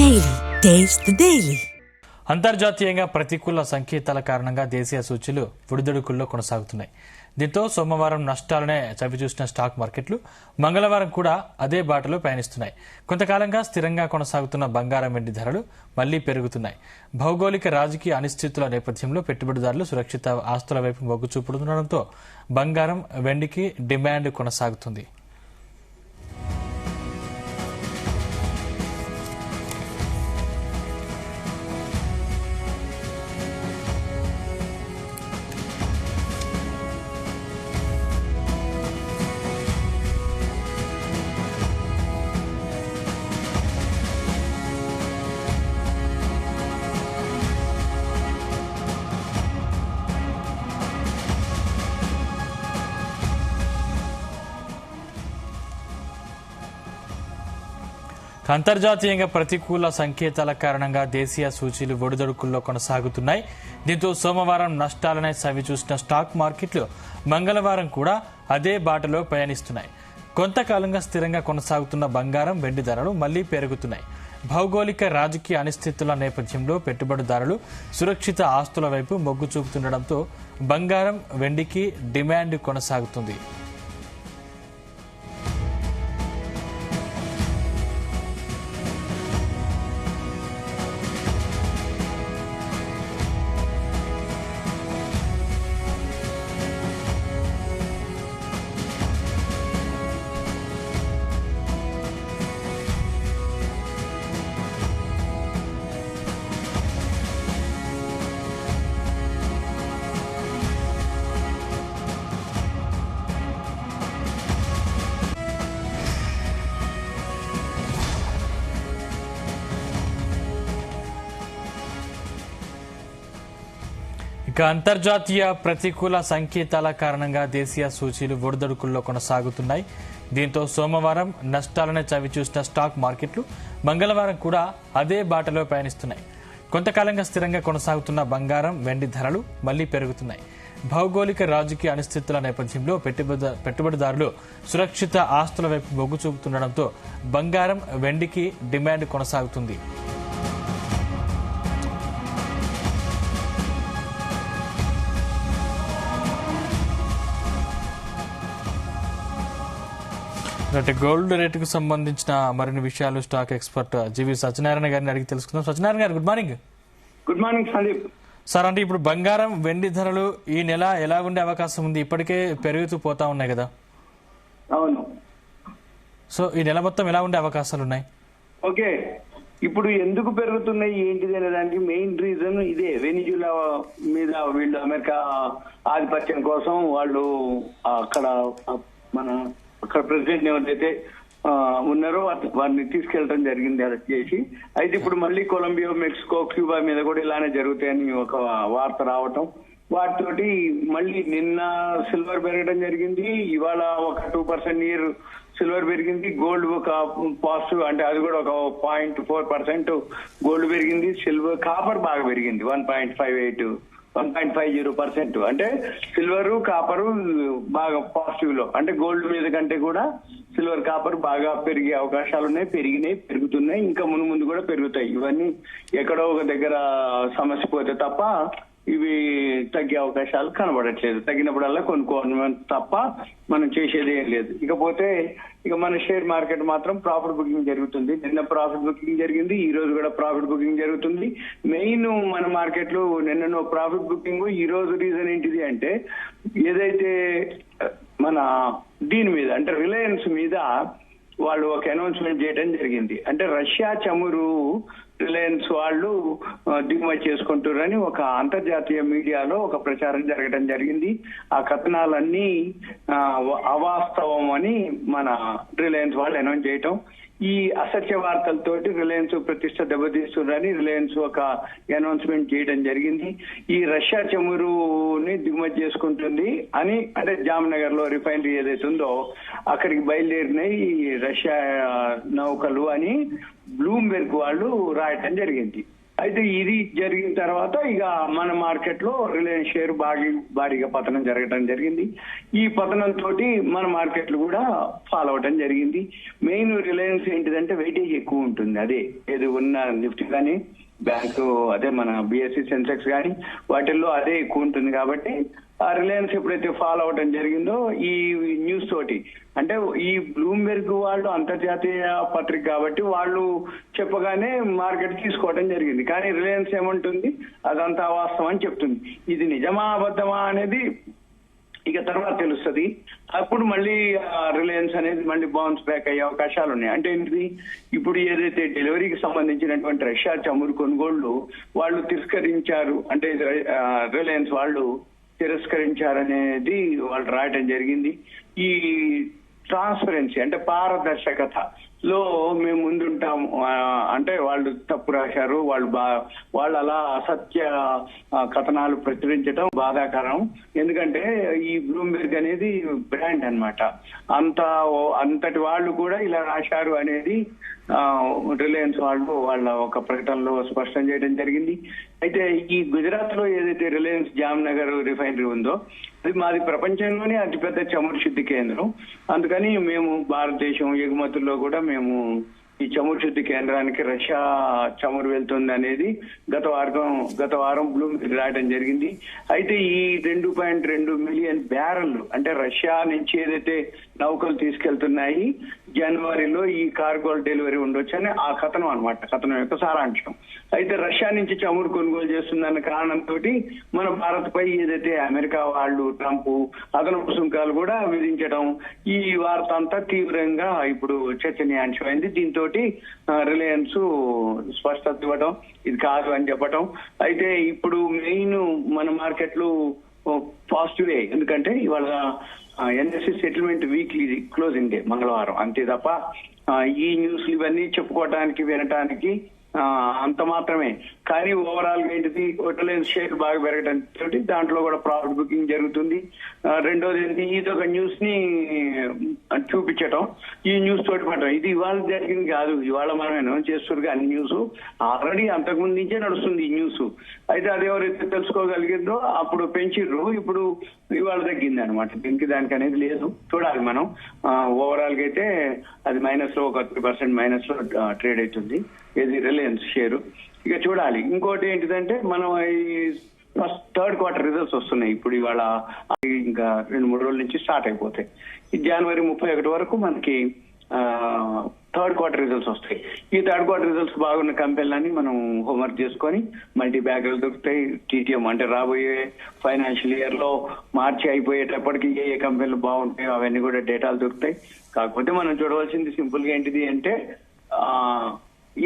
Daily. Taste the Daily. అంతర్జాతీయంగా ప్రతికూల సంకేతాల కారణంగా దేశీయ సూచీలు ఒడిదుడుకుల్లో కొనసాగుతున్నాయి. దీంతో సోమవారం నష్టాలనే చవిచూసిన స్టాక్ మార్కెట్లు మంగళవారం కూడా అదే బాటలో పయనిస్తున్నాయి. కొంతకాలంగా స్థిరంగా కొనసాగుతున్న బంగారం వెండి ధరలు మళ్లీ పెరుగుతున్నాయి. భౌగోళిక రాజకీయ అనిశ్చితుల నేపథ్యంలో పెట్టుబడిదారులు సురక్షిత ఆస్తుల వైపు మొగ్గు చూపుతుండటంతో బంగారం వెండికి డిమాండ్ కొనసాగుతుంది. అంతర్జాతీయంగా ప్రతికూల సంకేతాల కారణంగా దేశీయ సూచీలు ఒడిదుడుకుల్లో కొనసాగుతున్నాయి. దీంతో సోమవారం నష్టాలనే చవిచూసిన స్టాక్ మార్కెట్లు మంగళవారం కూడా అదే బాటలో పయనిస్తున్నాయి. కొంతకాలంగా స్థిరంగా కొనసాగుతున్న బంగారం వెండి ధరలు మళ్లీ పెరుగుతున్నాయి. భౌగోళిక రాజకీయ అనిశ్చితుల నేపథ్యంలో పెట్టుబడిదారులు సురక్షిత ఆస్తుల వైపు మొగ్గు చూపుతుండటంతో బంగారం వెండికి డిమాండ్ కొనసాగుతుంది. ఇక అంతర్జాతీయ ప్రతికూల సంకేతాల కారణంగా దేశీయ సూచీలు ఒడిదుడుకుల్లో కొనసాగుతున్నాయి. దీంతో సోమవారం నష్టాలనే చవిచూసిన స్టాక్ మార్కెట్లు మంగళవారం కూడా అదే బాటలో పయనిస్తున్నాయి. కొంతకాలంగా స్థిరంగా కొనసాగుతున్న బంగారం వెండి ధరలు మళ్లీ పెరుగుతున్నాయి. భౌగోళిక రాజకీయ అనిశ్చితుల నేపథ్యంలో పెట్టుబడిదారులు సురక్షిత ఆస్తుల వైపు మొగ్గు చూపుతుండటంతో బంగారం వెండికి డిమాండ్ కొనసాగుతుంది. గోల్డ్ రేటుకు సంబంధించిన మరిన్ని విషయాలు స్టాక్ ఎక్స్పర్ట్ జీవి సత్యనారాయణ గారిని అడిగి తెలుసుకుందాం. సత్యనారాయణ గారు, good morning. Good morning Sandeep. Sir, అంటే ఇప్పుడు బంగారం వెండి ధరలు ఈ నెల ఎలా ఉండే అవకాశం ఉంది? ఇప్పటికే పెరుగుతూ పోతా ఉన్నాయి కదా. అవును. సో ఈ నెల మొత్తం ఎలా ఉండే అవకాశాలు ఉన్నాయి? ఓకే, ఇప్పుడు ఎందుకు పెరుగుతున్నాయి ఏంటిది అనే దానికి మెయిన్ రీజన్ ఇదే. వెనిజులా మీద వీళ్ళు అమెరికా ఆధిపత్యం కోసం వాళ్ళు అక్కడ ప్రెసిడెంట్ ఎవరైతే ఉన్నారో వారిని తీసుకెళ్లడం జరిగింది అరెస్ట్ చేసి. అయితే ఇప్పుడు మళ్ళీ కొలంబియా, మెక్సికో, క్యూబా మీద కూడా ఇలానే జరుగుతాయని ఒక వార్త రావటం, వాటితోటి మళ్ళీ నిన్న సిల్వర్ పెరగడం జరిగింది. ఇవాళ ఒక 2% సిల్వర్ పెరిగింది. గోల్డ్ ఒక పాజిటివ్, అంటే అది కూడా ఒక 0.4% గోల్డ్ పెరిగింది. సిల్వర్, కాపర్ బాగా పెరిగింది 1.50%. అంటే సిల్వర్, కాపర్ బాగా పాజిటివ్ లో, అంటే గోల్డ్ మీద కంటే కూడా సిల్వర్, కాపర్ బాగా పెరిగే అవకాశాలు ఉన్నాయి. పెరుగుతున్నాయి, ఇంకా ముందు కూడా పెరుగుతాయి. ఇవన్నీ ఎక్కడో ఒక దగ్గర సమస్య పోతే తప్ప ఇవి తగ్గే అవకాశాలు కనబడట్లేదు. తగ్గినప్పుడల్లా కొనుక్కోవడం తప్ప మనం చేసేది ఏం లేదు. ఇకపోతే మన షేర్ మార్కెట్ మాత్రం ప్రాఫిట్ బుకింగ్ జరుగుతుంది. నిన్న ప్రాఫిట్ బుకింగ్ జరిగింది, ఈ రోజు కూడా ప్రాఫిట్ బుకింగ్ జరుగుతుంది. మెయిన్ మన మార్కెట్ లో నిన్న ప్రాఫిట్ బుకింగ్. ఈ రోజు రీజన్ ఏంటిది అంటే, ఏదైతే మన దీని మీద అంటే రిలయన్స్ మీద వాళ్ళు ఒక అనౌన్స్మెంట్ చేయడం జరిగింది. అంటే రష్యా చమురు రిలయన్స్ వాళ్ళు దిగుమతి చేసుకుంటారని ఒక అంతర్జాతీయ మీడియాలో ఒక ప్రచారం జరగడం జరిగింది. ఆ కథనాలన్నీ అవాస్తవం అని మన రిలయన్స్ వాళ్ళు అనౌన్స్ చేయటం, ఈ అసత్య వార్తలతోటి రిలయన్స్ ప్రతిష్ట దెబ్బతీస్తుందని రిలయన్స్ ఒక అనౌన్స్మెంట్ చేయడం జరిగింది. ఈ రష్యా చమురుని దిగుమతి చేసుకుంటుంది అని, అంటే జామ్నగర్ లో రిఫైనరీ ఏదైతే ఉందో అక్కడికి బయలుదేరినాయి రష్యా నౌకలు అని బ్లూంబెర్గ్ వాళ్ళు రాయటం జరిగింది. అయితే ఇది జరిగిన తర్వాత ఇక మన మార్కెట్ లో రిలయన్స్ షేర్ భారీగా పతనం జరగడం జరిగింది. ఈ పతనం తోటి మన మార్కెట్లు కూడా ఫాలో అవడం జరిగింది. మెయిన్ రిలయన్స్ ఏంటిదంటే వెయిటేజ్ ఎక్కువ ఉంటుంది. అదే ఏది ఉన్న నిఫ్టీ కానీ బ్యాంకు అదే మన బిఎస్సి సెన్సెక్స్ కానీ వాటిల్లో అదే ఎక్కువ ఉంటుంది. కాబట్టి ఆ రిలయన్స్ ఎప్పుడైతే ఫాలో అవడం జరిగిందో ఈ న్యూస్ తోటి, అంటే ఈ బ్లూంబెర్గ్ వాళ్ళు అంతర్జాతీయ పత్రిక కాబట్టి వాళ్ళు చెప్పగానే మార్కెట్ తీసుకోవడం జరిగింది. కానీ రిలయన్స్ ఏమంటుంది, అదంతా అవాస్తవం అని చెప్తుంది. ఇది నిజమా అబద్ధమా అనేది ఇక తర్వాత తెలుస్తుంది. అప్పుడు మళ్ళీ రిలయన్స్ అనేది మళ్ళీ బౌన్స్ బ్యాక్ అయ్యే అవకాశాలు ఉన్నాయి. అంటే ఏంటిది, ఇప్పుడు ఏదైతే డెలివరీకి సంబంధించినటువంటి రష్యా చమురు కొనుగోళ్లు వాళ్ళు తిరస్కరించారు, అంటే రిలయన్స్ వాళ్ళు తిరస్కరించారనేది వాళ్ళు రాయటం జరిగింది. ఈ ట్రాన్స్పరెన్సీ అంటే పారదర్శకతలో మేము ముందుంటాము అంటే వాళ్ళు తప్పు రాశారు, వాళ్ళు అలా అసత్య కథనాలు ప్రచురించడం బాధాకరం. ఎందుకంటే ఈ బ్లూంబెర్గ్ అనేది బ్రాండ్ అన్నమాట. అంతటి వాళ్ళు కూడా ఇలా రాశారు అనేది రిలయన్స్ వాళ్ళ ఒక ప్రకటనలో స్పష్టం చేయడం జరిగింది. అయితే ఈ గుజరాత్ లో ఏదైతే రిలయన్స్ జామ్నగర్ రిఫైనరీ ఉందో అది మాది ప్రపంచంలోనే అతిపెద్ద చమురు శుద్ధి కేంద్రం. అందుకని మేము భారతదేశం ఎగుమతుల్లో కూడా మేము ఈ చమురు శుద్ధి కేంద్రానికి రష్యా చమురు వెళ్తుంది అనేది గత వారం బ్లూంబెర్గ్ రాయడం జరిగింది. అయితే ఈ 2.2 మిలియన్ బ్యారెళ్లు అంటే రష్యా నుంచి ఏదైతే నౌకలు తీసుకెళ్తున్నాయి జనవరిలో ఈ కార్గోల్ డెలివరీ ఉండొచ్చని ఆ కథనం అనమాట, కథనం యొక్క సారాంశం. అయితే రష్యా నుంచి చమురు కొనుగోలు చేస్తుందన్న కారణంతో మన భారత్ పై ఏదైతే అమెరికా వాళ్ళు ట్రంప్ అదనపు సుంకాలు కూడా విధించడం, ఈ వార్త అంతా తీవ్రంగా ఇప్పుడు చర్చనీయాంశమైంది. దీంతో రిలయన్స్ స్పష్టత ఇవ్వడం ఇది కాదు అని చెప్పడం. అయితే ఇప్పుడు మెయిన్ మన మార్కెట్లు పాజిటివే, ఎందుకంటే ఇవాళ NSC settlement weekly closing day మంగళవారం, అంతే తప్ప ఈ న్యూస్లు ఇవన్నీ చెప్పుకోవటానికి వినటానికి అంత మాత్రమే. కానీ ఓవరాల్ గా ఏంటిది, రిలయన్స్ షేర్ బాగా పెరగడం తోటి దాంట్లో కూడా ప్రాఫిట్ బుకింగ్ జరుగుతుంది. రెండోది ఏంటి, ఇదొక న్యూస్ ని చూపించటం, ఈ న్యూస్ తోటి పడటం, ఇది ఇవాళ జరిగింది కాదు, ఇవాళ మనం అనౌన్స్ చేస్తున్నారు అన్ని న్యూస్ ఆల్రెడీ అంతకుముందు నుంచే నడుస్తుంది ఈ న్యూస్. అయితే అది ఎవరైతే తెలుసుకోగలిగిందో అప్పుడు పెంచిర్రు, ఇప్పుడు ఇవాళ తగ్గింది అనమాట. దానికి అనేది లేదు, చూడాలి మనం. ఓవరాల్ గా అయితే అది మైనస్ లో ఒక 3% మైనస్ లో ట్రేడ్ అవుతుంది ఇది రిలయన్స్ షేరు. ఇక చూడాలి. ఇంకోటి ఏంటిదంటే మనం ఈ ఫస్ట్ థర్డ్ క్వార్టర్ రిజల్ట్స్ వస్తున్నాయి ఇప్పుడు, ఇవాళ ఇంకా 2-3 రోజుల నుంచి స్టార్ట్ అయిపోతాయి. ఈ జనవరి 31 వరకు మనకి థర్డ్ క్వార్టర్ రిజల్ట్స్ వస్తాయి. ఈ థర్డ్ క్వార్టర్ రిజల్ట్స్ బాగున్న కంపెనీలని మనం హోంవర్క్ చేసుకొని మల్టీ బ్యాగర్లు దొరుకుతాయి. టీటీఎం అంటే రాబోయే ఫైనాన్షియల్ ఇయర్ లో మార్చి అయిపోయేటప్పటికి ఏ కంపెనీలు బాగుంటాయో అవన్నీ కూడా డేటాలు దొరుకుతాయి. కాకపోతే మనం చూడవలసింది సింపుల్ గా ఏంటిది అంటే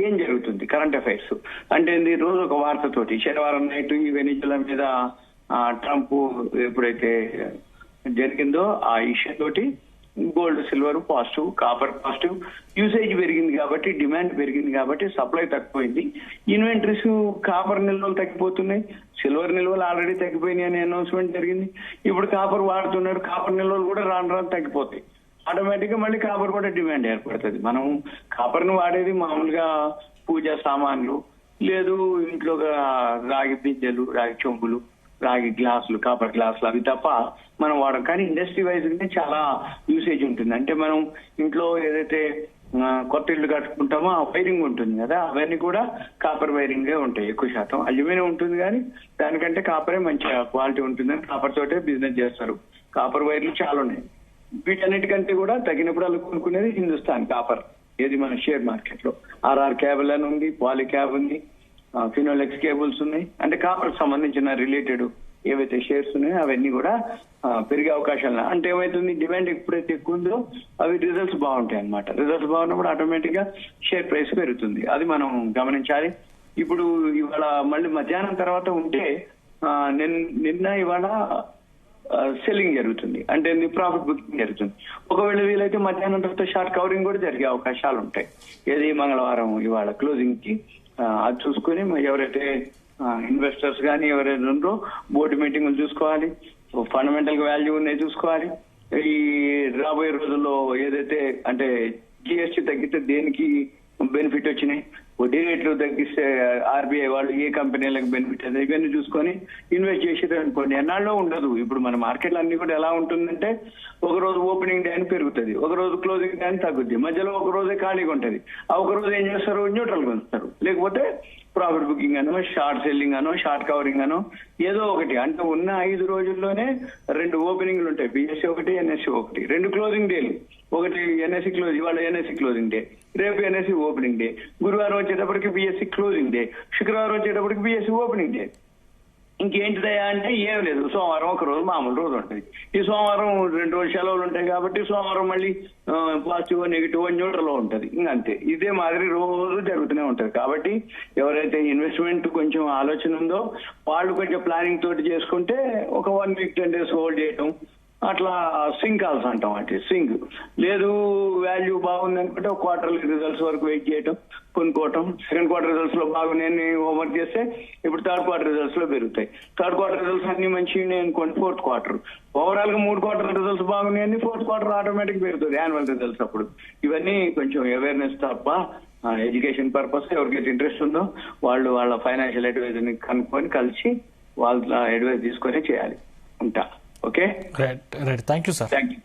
ఏం జరుగుతుంది కరెంట్ అఫైర్స్ అంటే రోజు ఒక వార్తతోటి. శనివారం నైట్ ఈ వెనిజులా మీద ట్రంప్ ఎప్పుడైతే జరిగిందో ఆ ఇష్యూ తోటి gold silver positive, copper positive, usage పెరిగింది కాబట్టి డిమాండ్ పెరిగింది కాబట్టి సప్లై తగ్గిపోయింది. ఇన్వెంటరీస్ కాపర్ నిల్వలు తగ్గిపోతున్నాయి, సిల్వర్ నిల్వలు ఆల్రెడీ తగ్గిపోయినాయి అనే అనౌన్స్మెంట్ జరిగింది. ఇప్పుడు కాపర్ వాడుతున్నారు, కాపర్ నిల్వలు కూడా రాను తగ్గిపోతాయి. ఆటోమేటిక్ గా మళ్ళీ కాపర్ కూడా డిమాండ్ ఏర్పడుతుంది. మనం కాపర్ ను వాడేది మామూలుగా పూజా సామాన్లు, లేదు ఇంట్లో రాగి బిందెలు, రాగి చెంబులు, రాగి గ్లాసులు, కాపర్ గ్లాసులు అవి తప్ప మనం వాడం. కానీ ఇండస్ట్రీ వైజ్ చాలా యూసేజ్ ఉంటుంది. అంటే మనం ఇంట్లో ఏదైతే కొత్త ఇల్లు కట్టుకుంటామో ఆ వైరింగ్ ఉంటుంది కదా, అవన్నీ కూడా కాపర్ వైరింగే ఉంటాయి. ఎక్కువ శాతం అల్యూమినియం ఉంటుంది కానీ దానికంటే కాపరే మంచి క్వాలిటీ ఉంటుందని కాపర్ తోటే బిజినెస్ చేస్తారు. కాపర్ వైర్లు చాలా ఉన్నాయి. వీటన్నిటికంటే కూడా తగినప్పుడు అలా కొనుక్కునేది హిందుస్థాన్ కాపర్, ఏది మన షేర్ మార్కెట్ లో. ఆర్ఆర్ కేబుల్ అని ఉంది, పాలీ క్యాబ్ ఉంది, ఫినోలెక్స్ కేబుల్స్ ఉన్నాయి. అంటే కాపర్ సంబంధించిన రిలేటెడ్ ఏవైతే షేర్స్ ఉన్నాయో అవన్నీ కూడా పెరిగే అవకాశాలు. అంటే ఏమైతుంది, డిమాండ్ ఎప్పుడైతే ఎక్కువ ఉందో అవి రిజల్ట్స్ బాగుంటాయి అనమాట. రిజల్ట్స్ బాగున్నప్పుడు ఆటోమేటిక్ గా షేర్ ప్రైస్ పెరుగుతుంది. అది మనం గమనించాలి. ఇప్పుడు ఇవాళ మళ్ళీ మధ్యాహ్నం తర్వాత ఉంటే నిన్న ఇవాళ సెల్లింగ్ జరుగుతుంది, అంటే ప్రాఫిట్ బుకింగ్ జరుగుతుంది. ఒకవేళ వీలైతే మధ్యాహ్నం తర్వాత షార్ట్ కవరింగ్ కూడా జరిగే అవకాశాలు ఉంటాయి. ఏది మంగళవారం ఇవాళ క్లోజింగ్ కి అది చూసుకుని ఎవరైతే ఇన్వెస్టర్స్ కానీ ఎవరైతే ఉందో బోర్డు మీటింగ్లు చూసుకోవాలి, ఫండమెంటల్ వాల్యూ ఉన్నాయి చూసుకోవాలి. ఈ రాబోయే రోజుల్లో ఏదైతే అంటే జిఎస్టీ తగ్గితే దేనికి బెనిఫిట్ వచ్చినాయి, వడ్డీ రేట్లు తగ్గిస్తే ఆర్బీఐ వాళ్ళు ఏ కంపెనీలకు బెనిఫిట్ అది ఇవన్నీ చూసుకొని ఇన్వెస్ట్ చేసేది అనుకోండి, ఎన్నాళ్ళలో ఉండదు. ఇప్పుడు మన మార్కెట్లు అన్ని కూడా ఎలా ఉంటుందంటే ఒక రోజు ఓపెనింగ్ డే అని పెరుగుతుంది, ఒక రోజు క్లోజింగ్ డే అని తగ్గుద్ది, మధ్యలో ఒక రోజే ఖాళీగా ఉంటది. ఆ ఒక రోజు ఏం చేస్తారు, న్యూట్రల్ గా ఉంచుతారు, లేకపోతే ప్రాఫిట్ బుకింగ్ అనో షార్ట్ సెల్లింగ్ అనో షార్ట్ కవరింగ్ అనో ఏదో ఒకటి. అంటే ఉన్న 5 రోజుల్లోనే 2 ఓపెనింగ్లు ఉంటాయి, బిఎస్సీ ఒకటి ఎన్ఎస్సీ ఒకటి, 2 క్లోజింగ్ డేలు, ఒకటి ఎన్ఎస్సీ క్లోజ్, ఇవాళ ఎన్ఎస్సీ క్లోజింగ్ డే, రేపు ఎన్ఎస్సీ ఓపెనింగ్ డే, గురువారం వచ్చేటప్పటికి బిఎస్సీ క్లోజింగ్ డే, శుక్రవారం వచ్చేటప్పటికి బిఎస్సీ ఓపెనింగ్ డే. ఇంకేంటిదయా అంటే ఏం లేదు, సోమవారం ఒక రోజు మామూలు రోజు ఉంటుంది. ఈ సోమవారం 2 రోజులు సెలవులు ఉంటాయి కాబట్టి సోమవారం మళ్ళీ పాజిటివ్ నెగిటివ్ న్యూట్రల్ ఉంటుంది. ఇంకంతే, ఇదే మాదిరి రోజు జరుగుతూనే ఉంటది. కాబట్టి ఎవరైతే ఇన్వెస్ట్మెంట్ కొంచెం ఆలోచన ఉందో వాళ్ళు కొంచెం ప్లానింగ్ తోటి చేసుకుంటే ఒక 1 వీక్ 10 డేస్ హోల్డ్ చేయటం, అట్లా స్వింగ్ కాల్స్ అంటాం. అంటే స్వింగ్ లేదు, వాల్యూ బాగుంది అనుకుంటే ఒక క్వార్టర్లీ రిజల్ట్స్ వరకు వెయిట్ చేయటం, కొనుక్కోవటం. సెకండ్ క్వార్టర్ రిజల్ట్స్ లో బాగున్నాయని హోంవర్క్ చేస్తే ఇప్పుడు థర్డ్ క్వార్టర్ రిజల్ట్స్ లో పెరుగుతాయి. థర్డ్ క్వార్టర్ రిజల్ట్స్ అన్ని మంచిగా అనుకోండి, ఫోర్త్ క్వార్టర్ ఓవరాల్ గా 3 క్వార్టర్ రిజల్ట్స్ బాగున్నాయని ఫోర్త్ క్వార్టర్ ఆటోమేటిక్ పెరుగుతుంది యాన్యువల్ రిజల్ట్స్ అప్పుడు. ఇవన్నీ కొంచెం అవేర్నెస్ తప్ప ఎడ్యుకేషన్ పర్పస్ ఎవరికైతే ఇంట్రెస్ట్ ఉందో వాళ్ళు వాళ్ళ ఫైనాన్షియల్ అడ్వైజర్ ని కనుక్కొని కలిసి వాళ్ళ అడ్వైజ్ తీసుకొని చేయాలి. ఉంటా. Okay, right right, thank you sir. Thank you.